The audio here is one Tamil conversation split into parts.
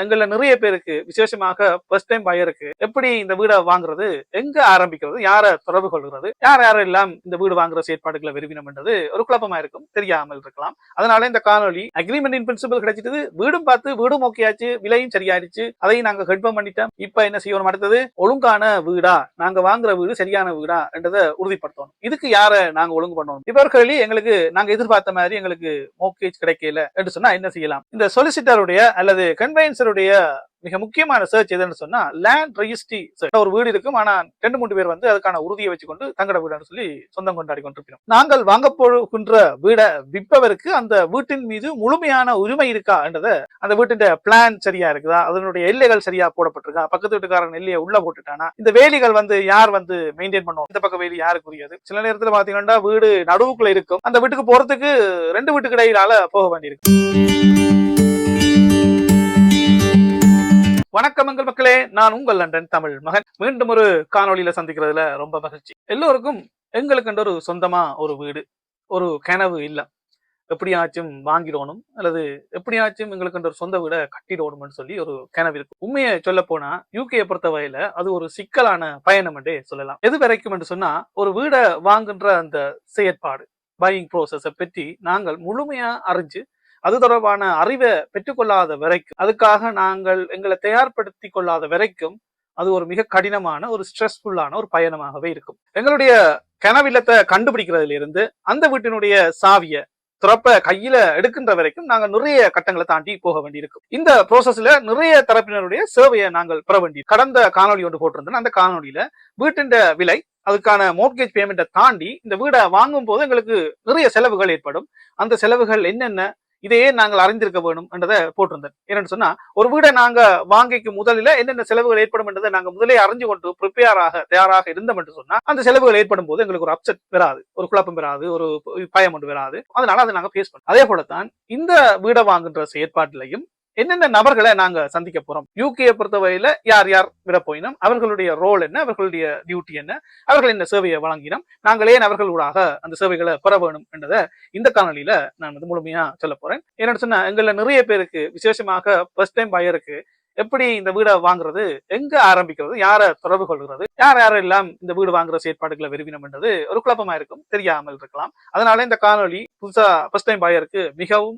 எங்கள நிறைய பேருக்கு விசேஷமாக ஃபர்ஸ்ட் டைம் பையருக்கு எப்படி இந்த வீடை வாங்குறது, எங்க ஆரம்பிக்கிறது, யாரை தொடர்பு கொள்கிறது, யாரெல்லாம் இந்த வீடு வாங்குற செயற்பாடுகளை விரும்பினோம் என்றது ஒரு குழப்பமா இருக்கும், தெரியாமல் இருக்கலாம். அதனால இந்த காணொலி அக்ரிமெண்ட் இன் பிரின்சிபல் கிடைச்சிட்டு, வீடும் பார்த்து வீடும் ஓகேயாச்சு, விலையும் சரியாயிருச்சு, அதையும் நாங்க கன்ஃபார்ம் பண்ணிட்டோம். இப்ப என்ன செய்யணும், அடுத்தது ஒழுங்கான வீடா, நாங்க வாங்குற வீடு சரியான வீடா என்றதை உறுதிப்படுத்தணும். இதுக்கு யாரை நாங்க ஒழுங்கு பண்ணணும். இவர்களே எங்களுக்கு நாங்க எதிர்பார்த்த மாதிரி எங்களுக்கு மோர்கேஜ் கிடைக்கல என்று சொன்னா என்ன செய்யலாம்? இந்த சொலிசிட்டருடைய அல்லது கன்வெயன்சருடைய மிக முக்கியமான சர்ச் எதுன்னு சொன்னா லேண்ட் ரெஜிஸ்ட்ரி. ஒரு வீடு இருக்கும், ஆனா 2-3 பேர் வந்து அதுக்கான உறுதியை வச்சுக்கொண்டு தங்கட வீடுன்னு சொல்லி சொந்தம் கொண்டாடி கொண்டிருக்கிறோம். நாங்கள் வாங்க போகின்ற வீடை விற்பவருக்கு அந்த வீட்டின் மீது முழுமையான உரிமை இருக்கா என்றதை, அந்த வீட்டின் பிளான் சரியா இருக்குதா, அதனுடைய எல்லைகள் சரியா போடப்பட்டிருக்கா, பக்கத்து வீட்டுக்காரன் எல்லையை உள்ள போட்டுட்டானா, இந்த வேலிகள் வந்து யார் வந்து மெயின்டைன் பண்ணுவோம், இந்த பக்க வேலி யாருக்குரியது. சில நேரத்துல பாத்தீங்கன்னா வீடு நடுவுக்குள்ள இருக்கும், அந்த வீட்டுக்கு போறதுக்கு 2 வீட்டுக்கு இடையிலால போக வேண்டியிருக்கு. வணக்கம் எங்கள் மக்களே, நான் உங்கள் லண்டன் தமிழ் மகன். மீண்டும் ஒரு காணொலியில சந்திக்கிறதுல ரொம்ப மகிழ்ச்சி. எல்லோருக்கும் எங்களுக்கு ஒரு சொந்தமா ஒரு வீடு, ஒரு கனவு இல்ல, எப்படியாச்சும் வாங்கிடணும் அல்லது எப்படியாச்சும் எங்களுக்கு ஒரு சொந்த வீடை கட்டிடணும்னு சொல்லி ஒரு கனவு இருக்கு. உண்மையை சொல்ல போனா யூகே பொறுத்த வகையில அது ஒரு சிக்கலான பயணம் என்றே சொல்லலாம். எது வரைக்கும் என்று சொன்னா, ஒரு வீடை வாங்குன்ற அந்த செயற்பாடு, பையிங் ப்ரோசஸை பற்றி நாங்கள் முழுமையா அறிஞ்சு அது தொடர்பான அறிவை பெற்றுக்கொள்ளாத வரைக்கும், அதுக்காக நாங்கள் எங்களை தயார்படுத்திக் கொள்ளாத வரைக்கும் அது ஒரு மிக கடினமான ஒரு ஸ்ட்ரெஸ்ஃபுல்லான ஒரு பயணமாகவே இருக்கும். எங்களுடைய கனவில்லத்தை கண்டுபிடிக்கிறதுல இருந்து அந்த வீட்டினுடைய சாவிய துறப்ப கையில எடுக்கின்ற வரைக்கும் நாங்கள் நிறைய கட்டங்களை தாண்டி போக வேண்டியிருக்கும். இந்த ப்ரோசஸ்ல நிறைய தரப்பினருடைய சேவையை நாங்கள் பெற வேண்டிய. கடந்த காணொலி ஒன்று போட்டிருந்தேன். அந்த காணொலியில வீட்டின் விலை, அதுக்கான மோர்கேஜ் பேமெண்ட்டை தாண்டி இந்த வீடை வாங்கும் போது எங்களுக்கு நிறைய செலவுகள் ஏற்படும். அந்த செலவுகள் என்னென்ன, இதையே நாங்கள் அறிந்திருக்க வேணும் என்றதை போட்டிருந்தேன். என்னன்னு சொன்னா, ஒரு வீடை நாங்க வாங்கிக்கு முதலில் என்னென்ன செலவுகள் ஏற்படும் என்றதை நாங்க முதலே அறிஞ்சு கொண்டு தயாராக இருந்தோம் என்று சொன்னா, அந்த செலவுகள் ஏற்படும் போது எங்களுக்கு ஒரு அப்செட் வராது, ஒரு குழப்பம் வராது, ஒரு பயம் ஒன்று வராது. அதனால அதை நாங்க ஃபேஸ் பண்ணோம். அதே போலத்தான் இந்த வீடை வாங்குன்ற செயற்பாட்டிலையும் என்னென்ன நபர்களை நாங்க சந்திக்க போறோம், யூகே பொறுத்தவரையில யார் யார் விட போயினோம், அவர்களுடைய ரோல் என்ன, அவர்களுடைய டியூட்டி என்ன, அவர்கள் என்ன சேவையை வழங்கினோம், நாங்கள் ஏன் அவர்களூடாக அந்த சேவைகளை பெற வேணும் என்றதை இந்த காணொலியில நான் வந்து முழுமையா சொல்ல போறேன். என்னன்னு சொன்னா, எங்கள நிறைய பேருக்கு விசேஷமாக ஃபர்ஸ்ட் டைம் பையருக்கு எப்படி இந்த வீடை வாங்குறது, எங்க ஆரம்பிக்கிறது, யாரை தொடர்பு கொள்கிறது, யாரெல்லாம் இந்த வீடு வாங்குற செயற்பாடுகளை விரும்பினோம் என்றது ஒரு குழப்பமா இருக்கும், தெரியாமல் இருக்கலாம். அதனால இந்த காணொலி புதுசா ஃபர்ஸ்ட் டைம் பையருக்கு மிகவும்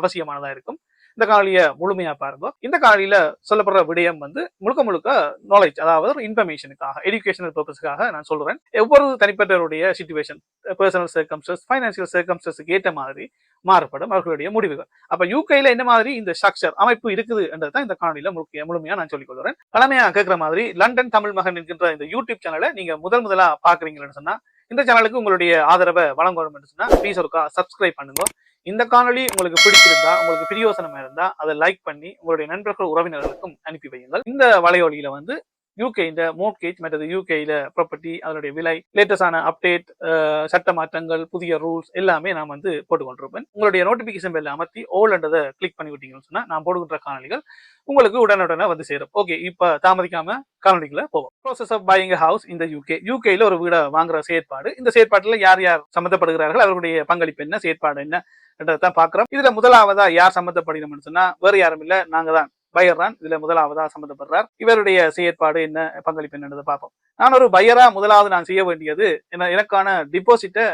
அவசியமானதா இருக்கும். இந்த காணொலியை முழுமையா பாருங்க. இந்த காணொலியில சொல்லப்படுற விடயம் வந்து முழுக்க நாலேஜ், அதாவது இன்ஃபர்மேஷனுக்காக, எஜுகேஷனல் பர்பஸ்க்காக நான் சொல்றேன். ஒவ்வொரு தனிப்பட்டவருடைய சிச்சுவேஷன், பர்சனல் சர்க்கம்ஸ்டன்ஸ், ஃபைனான்சியல் சர்க்கம்ஸ்டன்ஸுக்கு ஏற்ற மாதிரி மாறுபடும் அவர்களுடைய முடிவுகள். அப்ப யூகேல என்ன மாதிரி இந்த ஸ்ட்ரக்சர் அமைப்பு இருக்குது என்றதான் இந்த காணொலியில முழுமையா நான் சொல்லிக் கொள்றேன். பழமையா கேட்கிற மாதிரி லண்டன் தமிழ் மகன் என்கின்ற இந்த யூடியூப் சேனலை நீங்க முதலா பாக்குறீங்கன்னு சொன்னா, இந்த சேனலுக்கு உங்களுடைய ஆதரவை வழங்கணும் என்று சொன்னா ப்ளீஸ் ஒருக்கா சப்ஸ்கிரைப் பண்ணுங்க. இந்த காணொலி உங்களுக்கு பிடிச்சிருந்தா, உங்களுக்கு பிரியோசனமா இருந்தா அதை லைக் பண்ணி உங்களுடைய நண்பர்கள் உறவினர்களுக்கும் அனுப்பி வையுங்கள். இந்த வலையொலியில வந்து யூகே இந்த மோர்கேஜ் மற்றது யூகேல ப்ராப்பர்ட்டி, அதனுடைய விலை, லேட்டஸ்டான அப்டேட், சட்ட மாற்றங்கள், புதிய ரூல்ஸ் எல்லாமே நான் வந்து போட்டுக்கொண்டிருப்பேன். உங்களுடைய நோட்டிபிகேஷன் பெல்ல அமர்த்தி ஓல் என்றதை கிளிக் பண்ணி விட்டீங்கன்னு சொன்னா நான் போடுகின்ற காணொலிகள் உங்களுக்கு உடனுடனே வந்து சேரும். ஓகே, இப்ப தாமதிக்காம காணொலிக்குள்ள போவோம். Process of buying a house in the UK. யூகேல ஒரு வீடை வாங்குற செயற்பாடு, இந்த செயற்பாட்டுல யார் யார் சம்மந்தப்படுகிறார்கள், அவர்களுடைய பங்களிப்பு என்ன, செயற்பாடு என்ன என்றதான் பாக்குறோம். இதுல முதலாவதா யார் சம்மந்தப்படுகிறோம்னு சொன்னா வேற யாரும் இல்ல, நாங்க தான், பையர் தான் இதுல முதலாவதா சம்மந்தப்படுறார். இவருடைய செயற்பாடு என்ன, பங்களிப்பு என்னன்றதை பார்ப்போம். நான் ஒரு பையரா முதலாவது நான் செய்ய வேண்டியது எனக்கான டிபாசிட்டை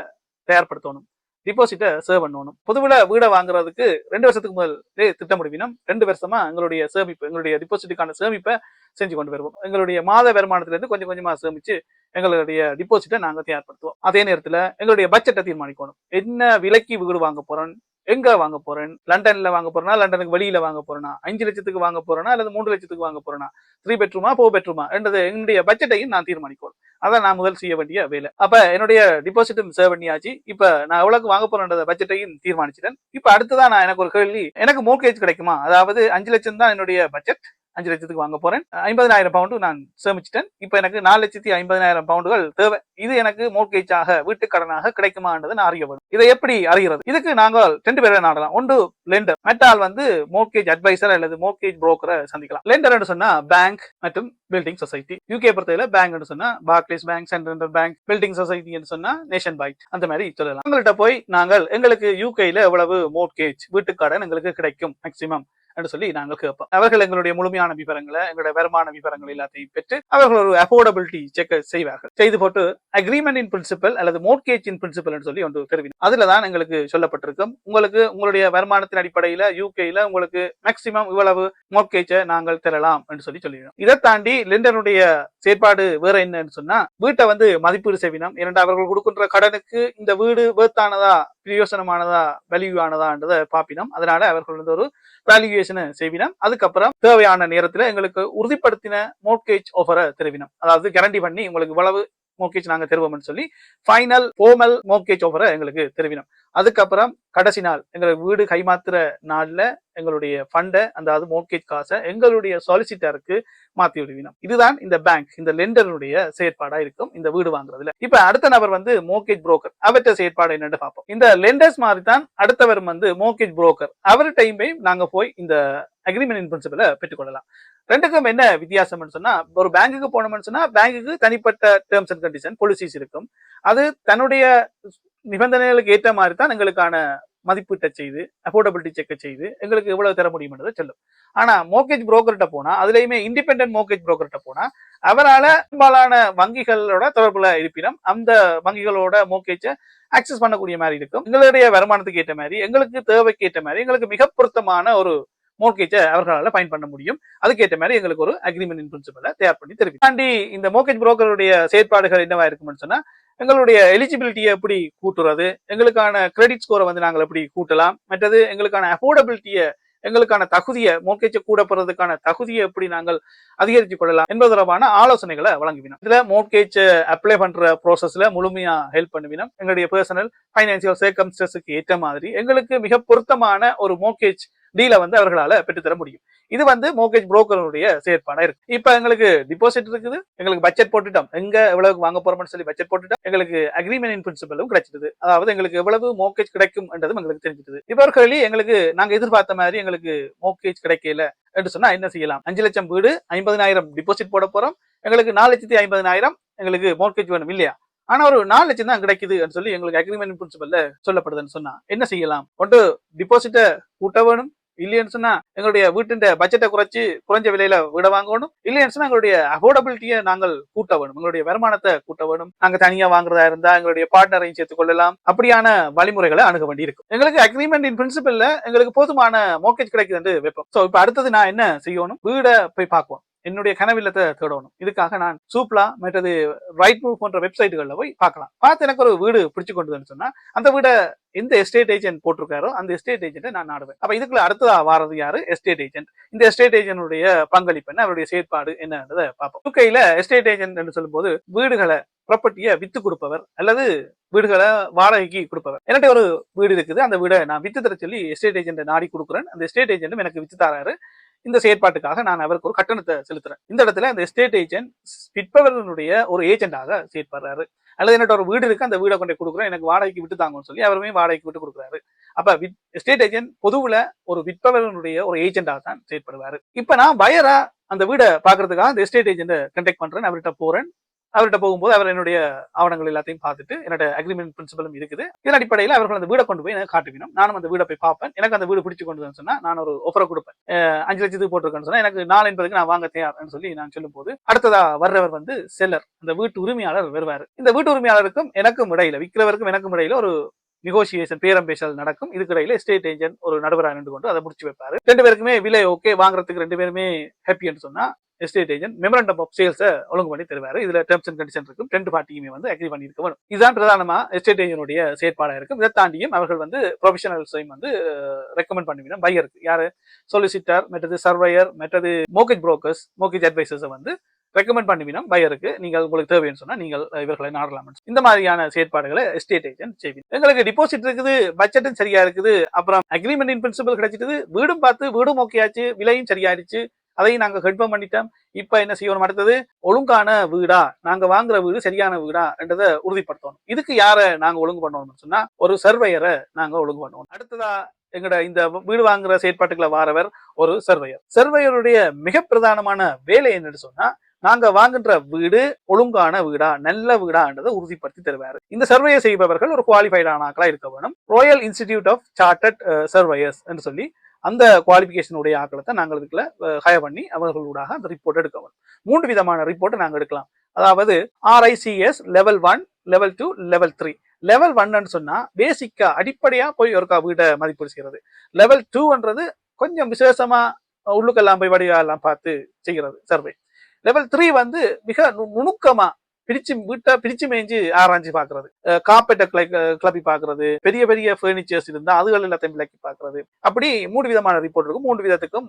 தயார்படுத்தணும், டிபாசிட்டை சேவ் பண்ணணும். பொதுவில வீடை வாங்குறதுக்கு 2 வருஷத்துக்கு முதல்ல திட்டமிடுவினோம். 2 வருஷமா எங்களுடைய சேமிப்பு, எங்களுடைய டிபாசிட்டுக்கான சேமிப்பை செஞ்சு கொண்டு வருவோம். எங்களுடைய மாத வருமானத்திலிருந்து கொஞ்சம் கொஞ்சமா சேமிச்சு எங்களுடைய டிபாசிட்டை நாங்க தயார்படுத்துவோம். அதே நேரத்துல எங்களுடைய பட்ஜெட்டை தீர்மானிக்கணும். என்ன விலைக்கு வீடு வாங்க போறோம், எங்க வாங்க போறேன், லண்டன்ல வாங்க போறேன்னா, லண்டனுக்கு வெளியில வாங்க போறேன்னா, 5 லட்சத்துக்கு வாங்க போறேன்னா அல்லது 3 லட்சத்துக்கு வாங்க போறேன்னா, 3 பெட்ரூமா 4 பெட்ரூமா என்றது என்னுடைய பட்ஜெட்டையும் நான் தீர்மானிக்கணும். அதான் நான் முதல் செய்ய வேண்டிய வேலை. அப்ப என்னுடைய டிபாசிட்டும் சேவ் பண்ணியாச்சு. இப்ப நான் எவ்வளவுக்கு வாங்க போறேன்ற பட்ஜெட்டையும் தீர்மானிச்சிட்டேன். இப்ப அடுத்ததான் நான் எனக்கு ஒரு கேள்வி, எனக்கு மோர்கேஜ் கிடைக்குமா, அதாவது 5 லட்சம் தான் என்னுடைய பட்ஜெட், 5 லட்சத்துக்கு வாங்க போறேன், 50,000 பவுண்டு நான் சேமிச்சிட்டேன். இப்ப எனக்கு 4,50,000 பவுண்டுகள் தேவை. இது எனக்கு மோர்கேஜாக, வீட்டு கடனாக கிடைக்குமான்றதை நான் அறிய வேண்டும். இதை எப்படி அறிகிறது? இதுக்கு நாங்கள் 2 பேரை நாடலாம். ஒன்று லெண்டர், மெட்டால் வந்து மோர்கேஜ் அட்வைசர் அல்லது மோர்கேஜ் புரோக்கரை சந்திக்கலாம். லெண்டர் சொன்னா பேங்க் மற்றும் பில்டிங் சொசைட்டி. யூகே பொறுத்தவரை பேங்க் சொன்னா Barclays bank, central bank, building society சொன்னா நேஷன் பேங்க், அந்த மாதிரி சொல்லலாம். உங்கள்கிட்ட போய் நாங்கள் எங்களுக்கு யூகேல எவ்வளவு மோர்கேஜ், வீட்டுக்கடன் எங்களுக்கு கிடைக்கும் மேக்சிமம் என்று சொல்லி நாங்கள் கேட்போம். அவர்கள் எங்களுடைய முழுமையான விவரங்களை, எங்களுடைய வருமான விவரங்கள் எல்லாத்தையும் பெற்று அவர்கள் ஒரு அஃபோர்டபிலிட்டி செக் செய்வார்கள். செய்து போட்டு அக்ரிமெண்ட் இன் பிரின்சிபல் அல்லது மோர்ட்கேஜ் இன் பிரின்சிபல் சொல்லி ஒன்று தெரிவிக்கும். அதுல தான் எங்களுக்கு சொல்லப்பட்டிருக்கும், உங்களுக்கு உங்களுடைய வருமானத்தின் அடிப்படையில யூகேல உங்களுக்கு மேக்சிமம் இவ்வளவு மோர்ட்கேஜை நாங்கள் தரலாம் என்று சொல்லிடுவோம். இதை தாண்டி லெண்டனுடைய செயற்பாடு வேற என்னன்னு சொன்னா, வீட்டை வந்து மதிப்பீடு செய்வினம். இரண்டு அவர்கள் கொடுக்கின்ற கடனுக்கு இந்த வீடு வேர்த்தானதா, பிரயோசனமானதா, வேல்யூ ஆனதான்றதை பாப்பினம். அதனால அவர்கள் வந்து ஒரு வேல்யூவேஷனை செய்வினம். அதுக்கப்புறம் தேவையான நேரத்துல எங்களுக்கு உறுதிப்படுத்தின மோர்ட்கேஜ் ஆஃபரை தெரிவினம். அதாவது கேரண்டி பண்ணி உங்களுக்கு இவ்வளவு மோர்ட்கேஜ் நாங்க தருவோம்னு சொல்லி ஃபைனல் ஃபார்மல் மோர்ட்கேஜ் ஆஃபரை எங்களுக்கு தெரிவினம். அதுக்கப்புறம் கடைசி நாள் எங்களுக்கு வீடு கைமாத்துற நாள்ல எங்களுடைய ஃபண்டை, அதாவது மோர்ட்கேஜ் காசை எங்களுடைய சொலிசிட்டருக்கு மாத்தி விடுவினோம். இதுதான் இந்த பேங்க், இந்த லெண்டருடைய செயற்பாடா இருக்கும் இந்த வீடு வாங்குறதுல. இப்ப அடுத்த நபர் வந்து மோர்ட்கேஜ் புரோக்கர். அவற்ற செயற்பாடு என்னன்னு பார்ப்போம். இந்த லெண்டர்ஸ் மாதிரி தான் அடுத்தவர் வந்து மோர்ட்கேஜ் புரோக்கர். அவர்கிட்டையுமே நாங்க போய் இந்த அக்ரிமெண்ட் இன் பிரின்சிபலை பெற்றுக்கொள்ளலாம். ரெண்டுக்கும் என்ன வித்தியாசம்னு சொன்னா, ஒரு பேங்குக்கு போனோம்னு சொன்னா பேங்குக்கு தனிப்பட்ட டேர்ம்ஸ் அண்ட் கண்டிஷன் பாலிசிஸ் இருக்கும். அது தன்னுடைய நிபந்தனைகளுக்கு ஏற்ற மாதிரி தான் எங்களுக்கான மதிப்பீட்டை செய்து அஃபோர்டபிலிட்டி செக் செய்து எங்களுக்கு எவ்வளவு தர முடியும்ன்றதை சொல்லும். ஆனா மோர்ட்கேஜ் புரோக்கர்கிட்ட போனா, அதுலயுமே இண்டிபெண்டன்ட் மோர்ட்கேஜ் புரோக்கர்கிட்ட போனா அவரால் பெரும்பாலான வங்கிகளோட தொடர்புல இருப்பினும் அந்த வங்கிகளோட மோர்ட்கேஜை ஆக்சஸ் பண்ணக்கூடிய மாதிரி இருக்கும். எங்களுடைய வருமானத்துக்கு ஏற்ற மாதிரி, எங்களுக்கு தேவைக்கு ஏற்ற மாதிரி, எங்களுக்கு மிக பொருத்தமான ஒரு மோர்ட்கேஜை அவர்களால் ஃபைன் பண்ண முடியும். அதுக்கேற்ற மாதிரி எங்களுக்கு ஒரு அக்ரிமெண்ட் இன் பிரின்சிபலை தயார் பண்ணி தெரிவிக்கும். தாண்டி இந்த மோர்ட்கேஜ் புரோக்கருடைய செயற்பாடுகள் என்னவா இருக்கும்னு சொன்னா, எங்களுடைய எலிஜிபிலிட்டியை எப்படி கூட்டுறது, எங்களுக்கான கிரெடிட் ஸ்கோரை வந்து நாங்கள் எப்படி கூட்டலாம், மற்றது எங்களுக்கான அஃபோர்டபிலிட்டியை, எங்களுக்கான தகுதியை, மோர்ட்கேஜை கூட போறதுக்கான தகுதியை எப்படி நாங்கள் அதிகரித்துக் கொள்ளலாம் என்பது தொடர்பான ஆலோசனைகளை வழங்குவினோம். இதுல மோர்ட்கேஜ் அப்ளை பண்ற ப்ரோசஸ்ல முழுமையா ஹெல்ப் பண்ணுவினோம். எங்களுடைய பர்சனல் பைனான்சியல் சர்க்கம்ஸ்டன்ஸுக்கு ஏற்ற மாதிரி எங்களுக்கு மிக பொருத்தமான ஒரு மோர்ட்கேஜ் டீல வந்து அவர்களால பெற்றுத்தர முடியும். இது வந்து மோர்ட்கேஜ் புரோக்கருடைய செயற்பாடா இருக்கு. இப்ப எங்களுக்கு டிபாசிட் இருக்குது, எங்களுக்கு பட்ஜெட் போட்டுட்டோம், எங்க எவ்வளவு வாங்க போறோம்னு சொல்லி பட்ஜெட் போட்டுட்டோம், எங்களுக்கு அக்ரிமெண்ட் இன் பிரின்சிபலும் கிடைச்சிடுது. அதாவது எங்களுக்கு எவ்வளவு மோர்ட்கேஜ் கிடைக்கும் என்றதும் எங்களுக்கு தெரிஞ்சிடுது. இவர்கள் எங்களுக்கு நாங்க எதிர்பார்த்த மாதிரி எங்களுக்கு மோர்ட்கேஜ் கிடைக்கல என்று சொன்னா என்ன செய்யலாம்? 5 லட்சம் வீடு 50,000 டிபாசிட் போட போறோம், எங்களுக்கு 4,50,000 எங்களுக்கு மோர்ட்கேஜ் வேணும் இல்லையா? ஆனா ஒரு 4 லட்சம் தான் கிடைக்குது சொல்லி எங்களுக்கு அக்ரிமெண்ட் பிரின்சிபல்ல சொல்லப்படுதுன்னு சொன்னா என்ன செய்யலாம்? ஒன்று டிபாசிட்டை கூட்ட வேணும், இல்லைன்னு சொன்னா எங்களுடைய வீட்டின் பட்ஜெட்டை குறைஞ்ச விலையில வீட வாங்கணும், இல்லைன்னு சொன்னா எங்களுடைய அஃபோர்டபிலிட்டியை நாங்கள் கூட்ட வேணும், எங்களுடைய வருமானத்தை கூட்ட வேணும். நாங்க தனியா வாங்குறதா இருந்தா எங்களுடைய பார்ட்னரையும் சேர்த்துக் கொள்ளலாம். அப்படியான வழிமுறைகளை அணுக வேண்டி இருக்கும். எங்களுக்கு அக்ரிமெண்ட் இன் பிரின்சிபல்ல எங்களுக்கு போதுமான மோர்ட்கேஜ் கிடைக்குது வைப்போம். சோ இப்ப அடுத்தது நான் என்ன செய்யணும்? வீட போய் பார்க்கணும், என்னுடைய கனவில்லத்தை தேடணும். இதுக்காக நான் சூப்லா மற்றது ரைட் மூவ் போன்ற வெப்சைட்டுகள்ல போய் பார்க்கலாம். பார்த்து எனக்கு ஒரு வீடு பிடிச்சு கொண்டுன்னு சொன்னா அந்த வீட எந்த எஸ்டேட் ஏஜென்ட் போட்டிருக்காரோ அந்த எஸ்டேட் ஏஜென்ட்டை நான் நாடுவேன். அப்ப இதுக்குள்ள அடுத்ததா வாரது யாரு? Estate agent. இந்த எஸ்டேட் ஏஜென்ட்டுடைய பங்களிப்பு என்ன, அவருடைய செயற்பாடு என்னன்றதை பார்ப்போம். யூகேல எஸ்டேட் ஏஜென்ட் என்று சொல்லும் போது வீடுகளை, ப்ராப்பர்ட்டியை வித்து கொடுப்பவர் அல்லது வீடுகளை வாடகைக்கு கொடுப்பவர். என்கிட்ட ஒரு வீடு இருக்குது, அந்த வீடை நான் வித்து தர சொல்லி எஸ்டேட் ஏஜென்ட்டை நாடி கொடுக்குறேன். அந்த எஸ்டேட் ஏஜென்ட்டும் எனக்கு வித்து தராரு. இந்த செயற்பாட்டுக்காக நான் அவருக்கு ஒரு கட்டணத்தை செலுத்துறேன். இந்த இடத்துல அந்த எஸ்டேட் ஏஜென்ட் விற்பவர்களுடைய ஒரு ஏஜென்டாக செயற்படுறாரு. அல்லது என்னோட ஒரு வீடு இருக்கு, அந்த வீடை கொண்டு கொடுக்குறேன், எனக்கு வாடகைக்கு விட்டு தாங்கன்னு சொல்லி அவருமே வாடகைக்கு விட்டு கொடுக்குறாரு. அப்ப எஸ்டேட் ஏஜென்ட் பொதுவுல ஒரு விற்பவர்களுடைய ஒரு ஏஜென்டாக தான் செயற்படுவாரு. இப்ப நான் பையரா அந்த வீடை பாக்குறதுக்காக அந்த எஸ்டேட் ஏஜென்ட்டை கண்டெக்ட் பண்றேன், அவர்கிட்ட போறேன். அவர்கிட்ட போகும்போது அவர் என்னுடைய ஆவணங்கள் எல்லாத்தையும் பார்த்துட்டு என்னோட அக்ரிமெண்ட் பிரின்சிபலும் இருக்குது. இதன் அடிப்படையில் அவர்கள் அந்த வீடை கொண்டு போய் எனக்கு காட்டுவினோம். நானும் அந்த வீடை போய் பார்ப்பேன். எனக்கு அந்த வீடு பிடிச்சு கொண்டு சொன்னா நான் ஒரு ஆஃபரை கொடுப்பேன். 5 லட்சத்துக்கு போட்டிருக்கேன்னு சொன்னா எனக்கு 4 என்பதுக்கு நான் வாங்க தயார்னு சொல்லி நான் சொல்லும் போது அடுத்ததா வர்றவர் வந்து செல்லர், அந்த வீட்டு உரிமையாளர் வருவாரு. இந்த வீட்டு உரிமையாளருக்கும் எனக்கும் இடையில, விற்கிறவருக்கும் எனக்கும் இடையில ஒரு நெகோசியேஷன், பேரம்பேசல் நடக்கும். இதுக்கு இடையில எஸ்டேட் ஏஜென்ட் ஒரு நடுவராக நின்று கொண்டு அதை முடிச்சு வைப்பாரு. 2 பேருக்குமே விலை ஓகே, வாங்குறதுக்கு 2 பேருமே ஹாப்பின்னு சொன்னா எஸ்டேட் ஏஜென்ட் மெமரண்டம் ஆஃப் சேல்ஸை ஒழுங்கு பண்ணி தருவாரு. இதுல டெர்ம்ஸ் அண்ட் கண்டிஷன் இருக்கும். 2 பார்ட்டியுமே வந்து அக்ரி பண்ணி இருக்க வேணும். இதுதான் பிரதானமா எஸ்டேட் ஏஜென்ட்டுடைய செயற்பாடா இருக்கும். இதை தாண்டியும் அவர்கள் வந்து ப்ரொஃபஷனல்ஸையும் வந்து ரெக்கமெண்ட் பண்ணுவீங்க பையருக்கு. யாரு? சொலிசிட்டர், மற்றது சர்வேயர், மற்றது மோர்ட்கேஜ் புரோக்கர்ஸ், மோர்ட்கேஜ் அட்வைசர்ஸை வந்து ரெக்கமெண்ட் பண்ணுவீங்க பையருக்கு. நீங்கள் உங்களுக்கு தேவைன்னு சொன்னா நீங்கள் இவர்களை நாடலாம். இந்த மாதிரியான செயற்பாடுகளை எஸ்டேட் ஏஜென்ட் செய்வீங்க. எங்களுக்கு டிபாசிட் இருக்குது, பட்ஜெட்டும் சரியா இருக்குது, அப்புறம் அக்ரிமெண்ட் இன் பிரின்சிபல் கிடைச்சிட்டு, வீடும் பார்த்து வீடும் ஓகேயாச்சு, விலையும் சரியாயிடுச்சு, அதையும் நாங்க கன்ஃபார்ம் பண்ணிட்டோம். இப்ப என்ன செய்யணும்? அடுத்தது ஒழுங்கான வீடா, நாங்க வாங்குற வீடு சரியான வீடா என்றதை உறுதிப்படுத்தணும். இதுக்கு யார நாங்க ஒழுங்கு பண்ணணும்னு சொன்னா ஒரு சர்வேயரை நாங்க ஒழுங்கு பண்ணுவோம். அடுத்ததா எங்கட இந்த வீடு வாங்குற செயற்பாட்டுக்குள்ள வாரவர் ஒரு சர்வேயர். சர்வேயருடைய மிக பிரதானமான வேலை என்னன்னு சொன்னா நாங்க வாங்குற வீடு ஒழுங்கான வீடா, நல்ல வீடான்றதை உறுதிப்படுத்தி தருவாரு. இந்த சர்வேயை செய்பவர்கள் ஒரு குவாலிஃபைட் ஆனாக்களா இருக்க வேணும். Royal institute of chartered surveyors என்று சொல்லி அந்த குவாலிஃபிகேஷனுடைய ஆக்களத்தை நாங்கள் இதுக்குள்ள ஹயர் பண்ணி அவர்களூடாக அந்த ரிப்போர்ட் எடுக்க வேண்டும். 3 விதமான ரிப்போர்ட்டை நாங்கள் எடுக்கலாம். அதாவது RICS level 1, level 2, level 3. Level 1 சொன்னா பேசிக்கா அடிப்படையா போய் ஒருக்கா வீட்டை மதிப்பீடு செய்யறது. லெவல் 2ன்றது கொஞ்சம் விசேஷமா உள்ளுக்கெல்லாம் போய் வடிவெல்லாம் பார்த்து செய்கிறது சர்வே. லெவல் 3 வந்து மிக நுணுக்கமா வீட்டை பிரிச்சு மேய்ஞ்சு ஆராய்ச்சி பாக்குறது, காப்பெட்டை கிளப்பி பாக்குறது, பெரிய பெரிய பர்னிச்சர்ஸ் இருந்தா அதுகள் எல்லாத்தையும் விளக்கி பாக்குறது. அப்படி 3 விதமான ரிப்போர்ட் இருக்கும். 3 விதத்துக்கும்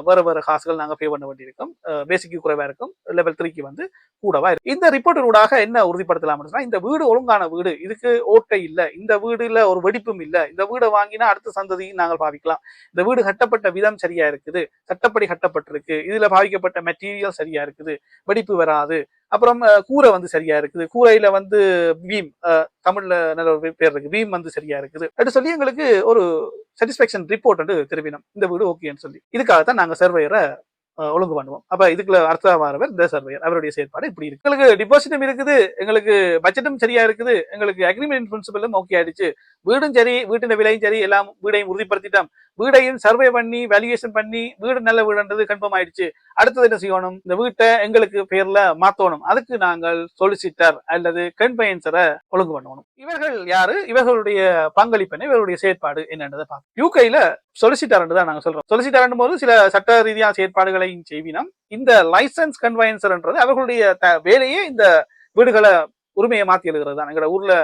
வேற வேற காசுகள் நாங்க பே பண்ண வேண்டியிருக்கும். பேசிக்கு குறைவா இருக்கும், லெவல் 3க்கு வந்து கூடவா இருக்கும். இந்த ரிப்போர்ட்டினூடாக என்ன உறுதிப்படுத்தலாம், இந்த வீடு ஒழுங்கான வீடு, இதுக்கு ஓட்டை இல்ல, இந்த வீடுல ஒரு வெடிப்பும் இல்ல, இந்த வீடை வாங்கினா அடுத்த சந்ததியும் நாங்கள் பாவிக்கலாம், இந்த வீடு கட்டப்பட்ட விதம் சரியா இருக்குது, சட்டப்படி கட்டப்பட்டிருக்கு, இதுல பாவிக்கப்பட்ட மெட்டீரியல் சரியா இருக்குது, வெடிப்பு வராது, அப்புறம் கூரை வந்து சரியா இருக்குது, கூரையில வந்து பீம், தமிழ்ல நல்ல ஒரு பேர் இருக்கு, பீம் வந்து சரியா இருக்குது அப்படி சொல்லி எங்களுக்கு ஒரு சாட்டிஸ்பாக்சன் ரிப்போர்ட் வந்து தெரிவிக்கணும், இந்த வீடு ஓகேன்னு சொல்லி. இதுக்காகத்தான் நாங்க சர்வேயரை ஒழுங்கு பண்ணுவோம். அப்ப இதுக்குள்ள அர்த்தமானவர் இந்த சர்வேயர், அவருடைய செயற்பாடு இப்படி இருக்கு. எங்களுக்கு டிபாசிட்டும் இருக்குது, எங்களுக்கு பட்ஜெட்டும் சரியா இருக்குது, எங்களுக்கு அக்ரிமெண்ட் பிரின்சிபலும் ஓகே ஆயிடுச்சு, வீடும் சரி, வீட்டின் விலையும் சரி, எல்லாம் வீடையும் உறுதிப்படுத்திட்டோம், வீடையும் சர்வே பண்ணி வேல்யூவேஷன் பண்ணி வீடு நல்ல வீடுன்றது கன்ஃபார்ம் ஆயிடுச்சு. அடுத்தது என்ன செய்யணும், இந்த வீட்டை எங்களுக்கு பேர்ல மாத்தணும், அதுக்கு நாங்கள் சொலிசிட்டர் அல்லது கன்வெயன்சரை ஒழுங்கு பண்ணணும். இவர்கள் யாரு, இவர்களுடைய பங்களிப்பு என்ன, இவர்களுடைய செயற்பாடு என்னன்றதை பார்ப்போம். யூகேல சொலிசிட்டர் தான் நாங்க சொல்றோம். சொலிசிட்டர் போது சில சட்ட ரீதியான செயற்பாடுகளையும் செய்வினோம். இந்த லைசன்ஸ் கன்வெயன்சர்ன்றது அவர்களுடைய வேலையே இந்த வீடுகளை உரிமையை மாத்தி எழுதுறது தான். எங்களோட ஊர்ல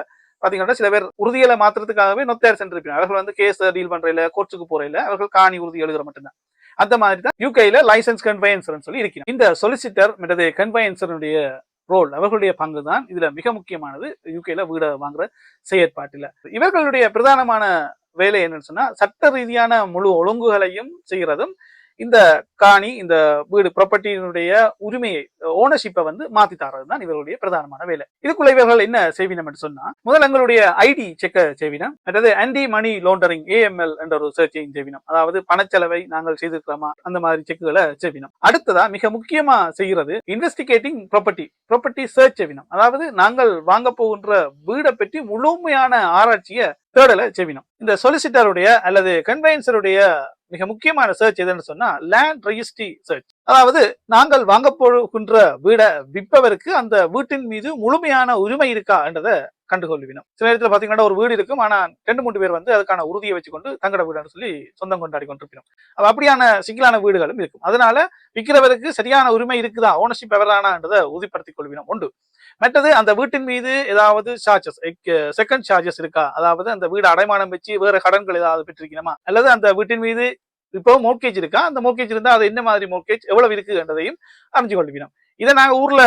பாத்தீங்கன்னா சில பேர் உறுதிகளை மாத்துறதுக்காகவே நொத்தையார் சென்றிருப்பாங்க. அவர்கள் வந்து கேஸ் டீல் பண்றதுல, கோர்ட்ஸுக்கு போறதுல அவர்கள் காணி உறுதி எழுதுற மட்டும்தான். அந்த மாதிரி தான் யூகேல லைசன்ஸ் கன்வெயன்சர் சொல்லி இருக்கிறாங்க. இந்த சொலிசிட்டர் மற்றது கன்வெயன்சருடைய ரோல், அவர்களுடைய பங்கு தான் இதுல மிக முக்கியமானது யூகேல வீடு வாங்குற செயற்பாட்டில். இவர்களுடைய பிரதானமான வேலை என்னன்னு சொன்னா சட்ட ரீதியான முழு ஒழுங்குகளையும் செய்யறதும், இந்த காணி, இந்த வீடு ப்ராப்பர்ட்டியினுடைய உரிமையை, ஓனர்ஷிப்பை வந்து மாத்தி தரதுதான் இவர்களுடைய பிரதானமான வேலை. இதுக்குள்ள இவர்கள் என்ன செய்வினம் என்று சொன்னா, முதல் எங்களுடைய ஐடி செக்க செய்வினம், மற்றது ஆன்டி மணி லாண்டரிங் AML என்ற ஒரு சர்ச்சையும் செய்வினம், அதாவது பணச்செலவை நாங்கள் செய்திருக்கிறோமா அந்த மாதிரி செக்குகளை செய்வினம். அடுத்ததா மிக முக்கியமா செய்கிறது இன்வெஸ்டிகேட்டிங் ப்ராப்பர்ட்டி சர்ச் செய்வினம், அதாவது நாங்கள் வாங்க போகின்ற வீடை பற்றி முழுமையான ஆராய்ச்சியை தேடலை செய்வினம். இந்த சொலிசிட்டருடைய அல்லது கன்வெயன்சருடைய மிக முக்கியமான சர்ச் எதுன்னு சொன்னா லேண்ட் ரெஜிஸ்ட்ரி சர்ச், அதாவது நாங்கள் வாங்க போகின்ற வீடை விற்பவருக்கு அந்த வீட்டின் மீது முழுமையான உரிமை இருக்கா என்றதை கண்டுகொள்வினோம். சில நேரத்தில் பாத்தீங்கன்னா ஒரு வீடு இருக்கும், ஆனா 2-3 பேர் வந்து அதுக்கான உறுதியை வச்சுக்கொண்டு தங்கட வீடுன்னு சொல்லி சொந்தம் கொண்டாடி கொண்டிருக்கிறோம். அப்படியான சிக்கலான வீடுகளும் இருக்கும். அதனால விற்கிறவருக்கு சரியான உரிமை இருக்குதா, ஓனர்ஷிப் எவரானான்றதை உறுதிப்படுத்திக் கொள்வினோம் உண்டு. மற்றது அந்த வீட்டின் மீது ஏதாவது சார்ஜஸ், செகண்ட் சார்ஜஸ் இருக்கா, அதாவது அந்த வீடு அடைமானம் வச்சு வேற கடன்கள் ஏதாவது பெற்றிருக்கணுமா, அல்லது அந்த வீட்டின் மீது இப்போ மோர்கேஜ் இருக்கா, அந்த மோர்கேஜ் இருந்தா அது என்ன மாதிரி மோர்கேஜ், எவ்வளவு இருக்கு என்றதையும் அறிஞ்சு கொள்வினோம். இதை நாங்க ஊர்ல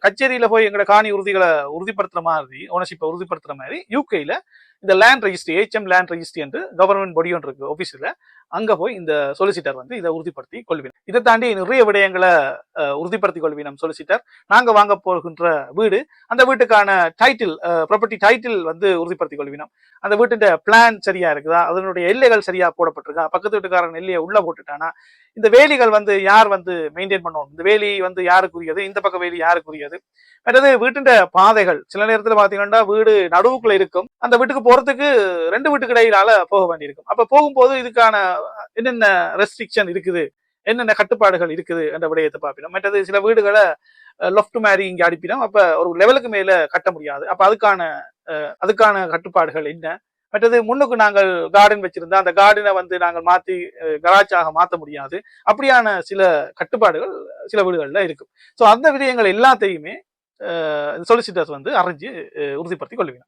கச்சேரியில போய் எங்களோட காணி உறுதிகளை உறுதிப்படுத்துற மாதிரி, ஓனர்ஷிப்பை உறுதிப்படுத்துற மாதிரி யூகேல இந்த land registry, HM land registry என்று கவர்மெண்ட் பாடி ஒன்று இருக்கு ஆபீஸ்ல, அங்க போய் இந்த சொலிசிட்டர் வந்து இதை உறுதிப்படுத்தி கொள்வினோம். இதை தாண்டி நிறைய விடயங்களை உறுதிப்படுத்திக் கொள்வினோம் சொலிசிட்டர். நாங்க வாங்க போகின்ற வீடு, அந்த வீட்டுக்கான டைட்டில், ப்ராப்பர்ட்டி டைட்டில் வந்து உறுதிப்படுத்திக் கொள்வினோம். அந்த வீட்டுடைய பிளான் சரியா இருக்குதா, அதனுடைய எல்லைகள் சரியா போடப்பட்டிருக்கா, பக்கத்து வீட்டுக்காரன் எல்லையை உள்ள போட்டுட்டானா, இந்த வேலிகள் வந்து யார் வந்து மெயின்டைன் பண்ணணும், இந்த வேலி வந்து யாருக்குரியது, இந்த பக்கம் வேலி யாருக்குரியது, மற்றது வீட்டுடைய பாதைகள். சில நேரத்துல பாத்தீங்கன்னா வீடு நடுவுக்குள்ள இருக்கும், அந்த வீட்டுக்கு போறதுக்கு 2 வீட்டுக்கு இடையிலால போக வேண்டியிருக்கும். அப்ப போகும்போது இதுக்கான என்னென்ன ரெஸ்ட்ரிக்ஷன் இருக்குது, என்னென்ன கட்டுப்பாடுகள் இருக்குது என்ற விடயத்தை பார்ப்பினோம். மற்றது சில வீடுகளை லொஃப்ட் மாதிரி இங்க அடிப்பினோம், அப்ப ஒரு லெவலுக்கு மேல கட்ட முடியாது, அப்ப அதுக்கான கட்டுப்பாடுகள் என்ன. மற்றது முன்னுக்கு நாங்கள் கார்டன் வச்சிருந்தா அந்த கார்டனை வந்து நாங்கள் மாத்தி கராச்சாக மாற்ற முடியாது, அப்படியான சில கட்டுப்பாடுகள் சில வீடுகள்ல இருக்கும். ஸோ அந்த விடயங்கள் எல்லாத்தையுமே சொலிசிட்டர்ஸ் வந்து அறிஞ்சு உறுதிப்படுத்திக் கொள்வீங்க.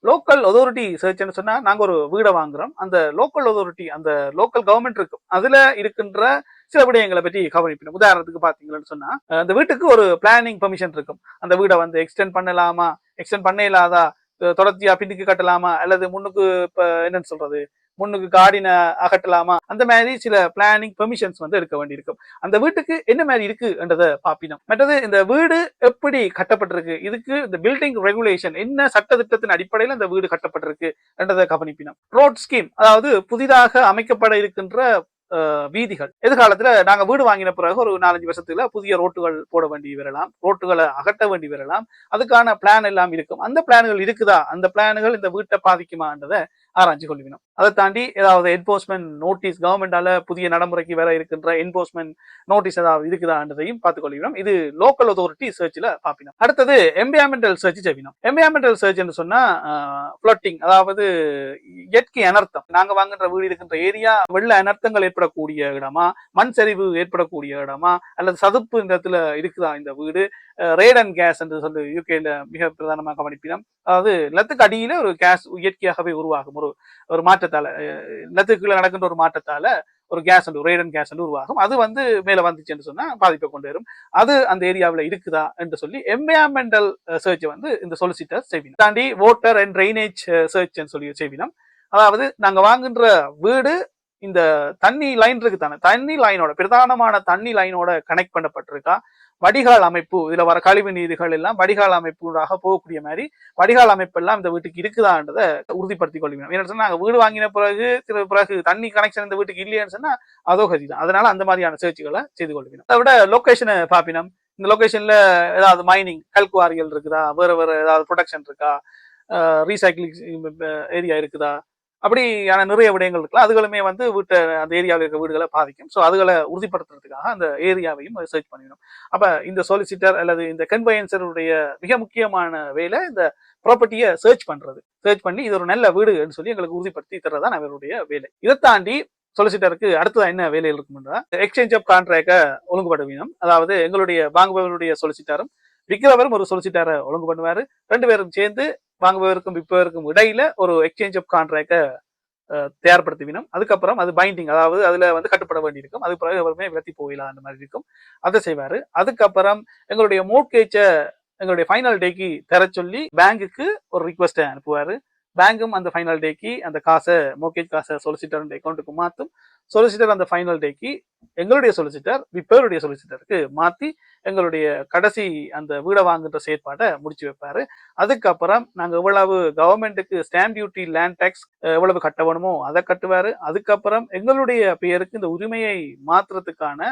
லோக்கல் அதாரிட்டி சர்ச் சொன்னா, நாங்க ஒரு வீடை வாங்குறோம், அந்த லோக்கல் அதாரிட்டி, அந்த லோக்கல் கவர்மெண்ட் இருக்கும், அதுல இருக்கின்ற சில விடயங்களை பற்றி கவனிக்கணும். உதாரணத்துக்கு பாத்தீங்கன்னு சொன்னா, அந்த வீட்டுக்கு ஒரு பிளானிங் பெர்மிஷன் இருக்கும், அந்த வீடை வந்து எக்ஸ்டெண்ட் பண்ணலாமா, எக்ஸ்டெண்ட் பண்ண இல்லாதா, தொடர்ச்சியா பின்னுக்கு கட்டலாமா, அல்லது முன்னுக்கு இப்ப என்னன்னு சொல்றது, முன்னுக்கு கார்டினை அகட்டலாமா, அந்த மாதிரி சில பிளானிங் பெர்மிஷன்ஸ் வந்து எடுக்க வேண்டியிருக்கும். அந்த வீட்டுக்கு என்ன மாதிரி இருக்கு என்றதை பாப்பினோம். மற்றது இந்த வீடு எப்படி கட்டப்பட்டிருக்கு, இதுக்கு இந்த பில்டிங் ரெகுலேஷன் என்ன சட்ட திட்டத்தின் அடிப்படையில் இந்த வீடு கட்டப்பட்டிருக்கு என்றதை கவனிப்பினோம். ரோட் ஸ்கீம், அதாவது புதிதாக அமைக்கப்பட இருக்கின்ற வீதிகள், எதிர்காலத்துல நாங்க வீடு வாங்கின பிறகு ஒரு 4-5 வருஷத்துல புதிய ரோட்டுகள் போட வேண்டி வரலாம், ரோட்டுகளை அகட்ட வேண்டி வரலாம், அதுக்கான பிளான் எல்லாம் இருக்கும். அந்த பிளான்கள் இருக்குதா, அந்த பிளான்கள் இந்த வீட்டை பாதிக்குமான்றதை ஆராய்ச்சி கொள்வினோம். அதை தாண்டி ஏதாவது என்போர்ஸ்மெண்ட் நோட்டீஸ் கவர்மெண்டால புதிய நடைமுறைக்கு வேற இருக்கின்ற என்போர்ஸ்மெண்ட் நோட்டீஸ் ஏதாவது இருக்குதான்றதையும் பார்த்துக் கொள்வினோம். இது லோக்கல் அத்தாரிட்டி சர்ச்ல பாப்பினோம். அடுத்தது என்விரான்மெண்டல் சர்ச் செய்வினோம். என்விரான்மெண்டல் சர்ச் என்று சொன்னா ஃப்ளட்டிங், அதாவது இயற்கை அனர்த்தம். நாங்க வாங்குற வீடு இருக்கின்ற ஏரியா வெள்ள அனர்த்தங்கள் ஏற்படக்கூடிய இடமா, மண் சரிவு ஏற்படக்கூடிய இடமா, அல்லது சதுப்பு இடத்துல இருக்குதா இந்த வீடு, ரேட் அண்ட் கேஸ் என்று சொல்லி யூகேல மிக பிரதானமாக கவனிப்பினோம். அதாவது நிலத்துக்கு அடியில ஒரு கேஸ் இயற்கையாகவே உருவாகும் ஒரு மாற்றத்தால, நிலத்துக்குள்ள நடக்கின்ற ஒரு மாற்றத்தால ஒரு கேஸ் ரேடன் கேஸ் உருவாகும். அது மேல வந்துச்சுன்னு சொன்னா பாதிப்பை கொண்டு வரும். அது அந்த ஏரியாவில் இருக்குதா என்று சொல்லி என்விரான்மெண்டல் சர்ச் இந்த சொலிசிட்டர் செய்வினோம். தாண்டி வாட்டர் அண்ட் ட்ரைனேஜ் சர்ச் சொல்லி செய்வினோம். அதாவது நாங்க வாங்குன்ற வீடு இந்த தண்ணி லைன் இருக்கு தானே, தண்ணி லைனோட பிரதானமான தண்ணி லைனோட கனெக்ட் பண்ணப்பட்டிருக்கா, வடிகால் அமைப்பு, இதுல வர கழிவு நீர்கள் எல்லாம் வடிகால் அமைப்புடாக போகக்கூடிய மாதிரி வடிகால் அமைப்பு எல்லாம் இந்த வீட்டுக்கு இருக்குதான்றதை உறுதிப்படுத்திக் கொள்ளுங்க. ஏன்னா நாங்க வீடு வாங்கின பிறகு தண்ணி கனெக்ஷன் இந்த வீட்டுக்கு இல்லையான்னு சொன்னா அதோ கதி தான். அதனால அந்த மாதிரியான சர்ச்சுகளை செய்து கொள்ளுங்க. அதை விட லொகேஷனை பாப்பினோம். இந்த லொகேஷன்ல ஏதாவது மைனிங் கல்குவாரிகள் இருக்குதா, வேற ஏதாவது ப்ரொடக்ஷன் இருக்கா, ரீசைக்கிளிங் ஏரியா இருக்குதா, அப்படியான நிறைய விடயங்கள் இருக்கலாம். அதுகளுமே வீட்டை அந்த ஏரியாவில் இருக்க வீடுகளை பாதிக்கும். ஸோ அதுகளை உறுதிப்படுத்துறதுக்காக அந்த ஏரியாவையும் சர்ச் பண்ணிடணும். அப்ப இந்த சொலிசிட்டர் அல்லது இந்த கன்வெயன்சருடைய மிக முக்கியமான வேலை இந்த ப்ராப்பர்ட்டியை சர்ச் பண்றது. சர்ச் பண்ணி இது ஒரு நல்ல வீடுன்னு சொல்லி எங்களுக்கு உறுதிப்படுத்தி தர்றதான் அவருடைய வேலை. இதை தாண்டி சொலிசிட்டருக்கு அடுத்ததா என்ன வேலைகள் இருக்கும்னா எக்ஸ்சேஞ்ச் ஆஃப் கான்ட்ராக்டை ஒழுங்குபடுவினம். அதாவது எங்களுடைய வாங்குபவருடைய சொலிசிட்டரும் விற்கிறவரும் ஒரு சொலிசிட்டரை ஒழுங்கு பண்ணுவாரு. ரெண்டு பேரும் சேர்ந்து வாங்குபவருக்கும் விற்பவருக்கும் இடையில ஒரு எக்ஸ்சேஞ்ச் ஆஃப் கான்ட்ராக்டை தயார்படுத்துவினோம். அதுக்கப்புறம் அது பைண்டிங், அதாவது அதுல கட்டுப்பட வேண்டியிருக்கும். அது பிறகு அவருமே விலத்தி போயிடலாம் அந்த மாதிரி இருக்கும். அதை செய்வாரு. அதுக்கப்புறம் எங்களுடைய மோட்கேஜை எங்களுடைய ஃபைனல் டேக்கு தர சொல்லி பேங்குக்கு ஒரு ரிக்வெஸ்ட்டை அனுப்புவாரு. பேங்கும் அந்த ஃபைனல் டேக்கு அந்த காசை, மோர்கேஜ் காசை சொலிசிட்டர் அக்கௌண்ட்டுக்கு மாற்றும். சொலிசிட்டர் அந்த ஃபைனல் டேக்கு எங்களுடைய சொலிசிட்டர் விற்பவருடைய சொலிசிட்டருக்கு மாற்றி எங்களுடைய கடைசி அந்த வீடை வாங்குகின்ற செயற்பாட்டை முடிச்சு வைப்பாரு. அதுக்கப்புறம் நாங்கள் எவ்வளவு கவர்மெண்ட்டுக்கு ஸ்டாம்ப் டியூட்டி, லேண்ட் டேக்ஸ் எவ்வளவு கட்ட வேணுமோ அதை கட்டுவாரு. அதுக்கப்புறம் எங்களுடைய பெயருக்கு இந்த உரிமையை மாற்றுறதுக்கான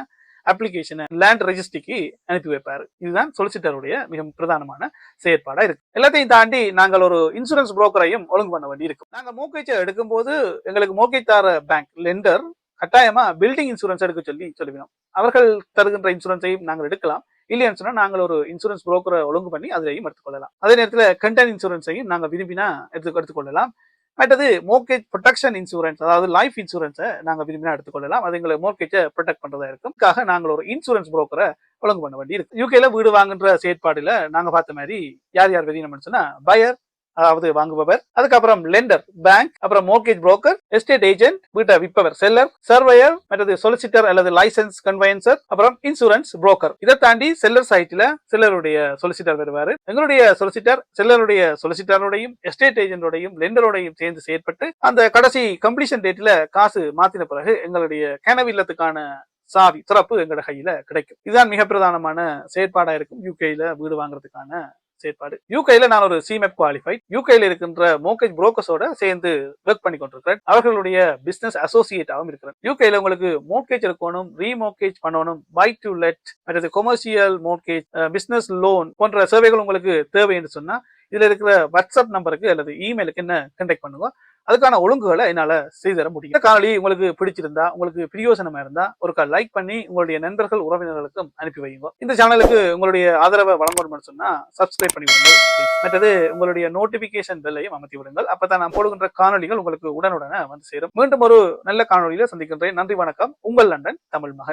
அப்ளிகேஷனை லேண்ட் ரெஜிஸ்ட்ரிக்கு அனுப்பி வைப்பாரு. இதுதான் சொலிசிட்டருடைய மிக பிரதானமான செயற்பாடா இருக்கு. எல்லாத்தையும் தாண்டி நாங்கள் ஒரு இன்சூரன்ஸ் புரோக்கரையும் ஒழுங்கு பண்ண வேண்டி இருக்கும். நாங்கள் மோர்கேஜை எடுக்கும்போது எங்களுக்கு மோர்கேஜ் தர பேங்க் லெண்டர் கட்டாயமா பில்டிங் இன்சூரன்ஸ் எடுக்க சொல்லுவோம். அவர்கள் தருகின்ற இன்சூரன்ஸையும் நாங்கள் எடுக்கலாம். இல்லைன்னு சொன்னா நாங்கள் ஒரு இன்சூரன்ஸ் புரோக்கரை ஒழுங்கு பண்ணி அதிலையும் எடுத்துக்கொள்ளலாம். அதே நேரத்தில் கண்டென்ட் இன்சூரன்ஸையும் நாங்கள் விரும்பினா எடுத்துக்கொள்ளலாம். மற்றது மோர்கேஜ் ப்ரொடெக்ஷன் இன்சூரன்ஸ், அதாவது லைஃப் இன்சூரன்ஸை நாங்கள் விரும்பினா எடுத்துக்கொள்ளலாம். அது எங்களை மோர்கேஜை ப்ரொடெக்ட் பண்றதா இருக்கும். அதுக்காக நாங்கள் ஒரு இன்சூரன்ஸ் புரோக்கரை ஒழுங்கு பண்ண வேண்டி இருக்கு. யூகேல வீடு வாங்குன்ற செயற்பாடுல நாங்க பார்த்த மாதிரி யார் யார் வெளியினோம்னு சொன்னா பயர், அதாவது வாங்குபவர், அதுக்கப்புறம் லெண்டர் பேங்க், அப்புறம் மோர்கேஜ் புரோக்கர், எஸ்டேட் ஏஜென்ட் வீட்டை விற்பவர் செல்லர், சர்வேயர், மற்றது சொலிசிட்டர் அல்லது லைசன்ஸ் கன்வெயன்சர், அப்புறம் இன்சூரன்ஸ் புரோக்கர். இதை தாண்டி செல்லர் சைட்ல செல்லருடைய சொலிசிட்டர் வருவாரு. எங்களுடைய சொலிசிட்டர் செல்லருடைய சொலிசிட்டரோடையும் எஸ்டேட் ஏஜென்டோடையும் லெண்டரோடையும் சேர்ந்து செயற்பட்டு அந்த கடைசி கம்ப்ளீஷன் டேட்ல காசு மாத்தின பிறகு எங்களுடைய கனவு இல்லத்துக்கான சாவி சிறப்பு எங்களோட கையில கிடைக்கும். இதுதான் மிக பிரதானமான செயற்பாடா இருக்கும் யூகேல வீடு வாங்குறதுக்கான செயற்பாடு. யூகேல நான் ஒரு சிமெப் குவாலிஃபைட், யூகேல இருக்கின்ற மோர்கேஜ் புரோக்கர்ஸோட சேர்ந்து ஒர்க் பண்ணி கொண்டிருக்கிறேன். அவர்களுடைய பிசினஸ் அசோசியேட்டாகவும் இருக்கிறேன். யூகேல உங்களுக்கு மோர்கேஜ் இருக்கணும், ரீமோர்கேஜ் பண்ணணும், பை டு லெட் அல்லது கொமர்ஷியல் மோர்கேஜ், பிசினஸ் லோன் போன்ற சேவைகள் உங்களுக்கு தேவை என்று சொன்னா இதுல இருக்கிற வாட்ஸ்அப் நம்பருக்கு அல்லது இமெயிலுக்கு என்ன கான்டாக்ட் பண்ணுங்க. அதுக்கான ஒழுங்குகளை என்னால செய்து தர முடியும். இந்த காணொலி உங்களுக்கு பிடிச்சிருந்தா, உங்களுக்கு பிரியோசனமா இருந்தா ஒரு லைக் பண்ணி உங்களுடைய நண்பர்கள் உறவினர்களுக்கும் அனுப்பி வைங்க. இந்த சேனலுக்கு உங்களுடைய ஆதரவை வழங்கணும்னு சொன்னா சப்ஸ்கிரைப் பண்ணி விடுங்கள். மற்றது உங்களுடைய நோட்டிபிகேஷன் பெல்லையும் அமர்த்தி விடுங்கள். அப்பதான் நான் போடுகின்ற காணொலிகள் உங்களுக்கு உடனுடனே சேரும். மீண்டும் ஒரு நல்ல காணொலியில சந்திக்கின்றேன். நன்றி, வணக்கம். உங்கள் லண்டன் தமிழ் மகன்.